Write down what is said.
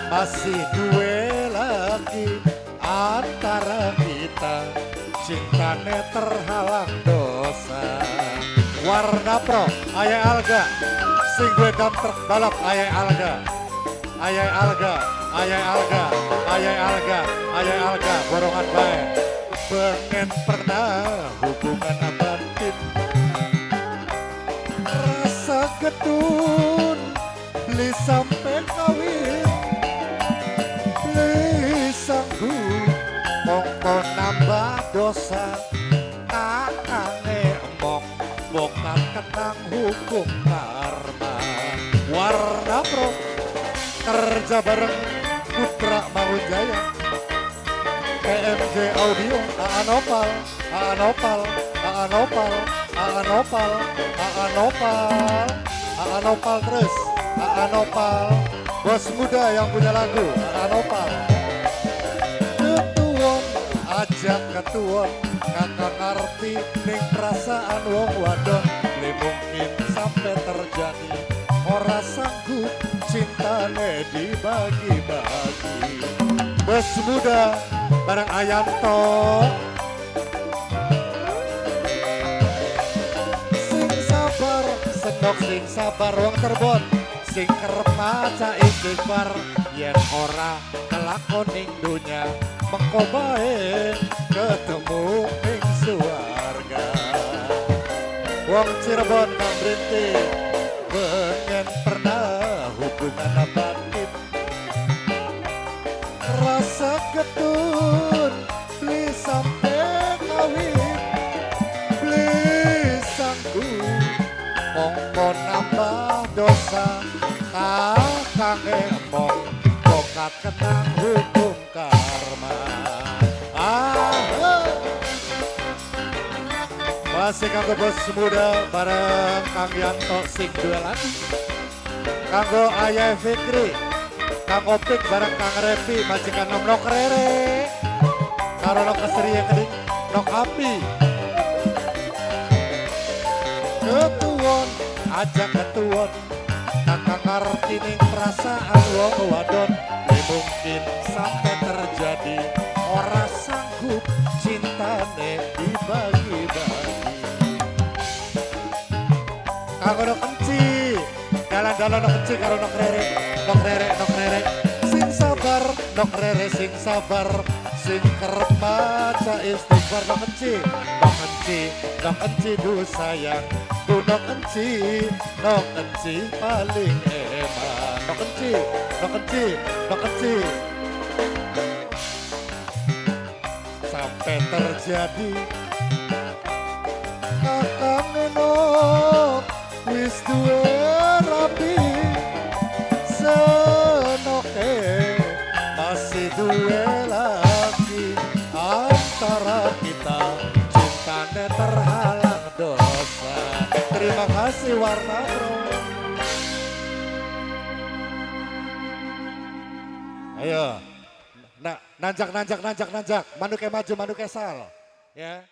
masih duwe lagi antara kita, cintane terhalang dosa. Warna Pro, Ayah Alga, sing gue dam truk balap, Ayah Alga, Ayah Alga, Ayah Alga, Ayah Alga, Ayah Alga, borongan baik. Pengen pernah hubungan abatin, rasa getun, beli sampai kawin, beli sanggup, mongko nambah dosa, kakange emong, bukan kenang hukum karma. Warna Pro, kerja bareng Putra Mangunjaya, PMJ Audio, Aanopal, Aanopal, Aanopal, Aanopal, Aanopal, Aanopal terus, Aanopal, bos muda yang punya lagu, Aanopal. Ketuon, ajak ketuon, kakak ngerti ning perasaan wong wadon, li mungkin sampai terjadi, ora sanggup cintane dibagi-bagi. Bos muda bareng Ayanto, sing sabar, senok sing sabar wong terbon, sing kerep maca istighfar, yen ora kelakon ning dunya, mengko bae ketemu ning suarga. Wong Cirebon Kang Brinti, pengen pernah hubungan abatin, rasa ketun, beli sampai kawin, beli sanggup, mongko nambah dosa, kakange emong, bokat kenang hukum karma. Masih kanggo bos muda bareng Kang Yanto sing duelan, kanggo Ayah Fikri, Kang Opik bareng Kang Repi, majikan nom nok rere, karo nok keseri yang keding, nok api. Ketuon, ajak ketuon, kakak ngerti ning perasaan wong wadon, li mungkin sampai terjadi, ora sanggup cintane dibagi-bagi. Kanggo nok kenci, dalan-dalan nok kenci karo nok rere, nok rere, nok rere, sing sabar, nok rere sing sabar, sing kerep maca istighfar, nok kenci, nok kenci, nok kenci du sayang, du nok kenci paling eman, nok kenci, nok kenci, nok kenci. Sampai terjadi kakak nenok, wis duwe rapi, senoke masih duwe lagi antara kita, cintane terhalang dosa. Terima kasih Warna Pro. Ayo, nanjak, manuke maju, manuke sal, ya.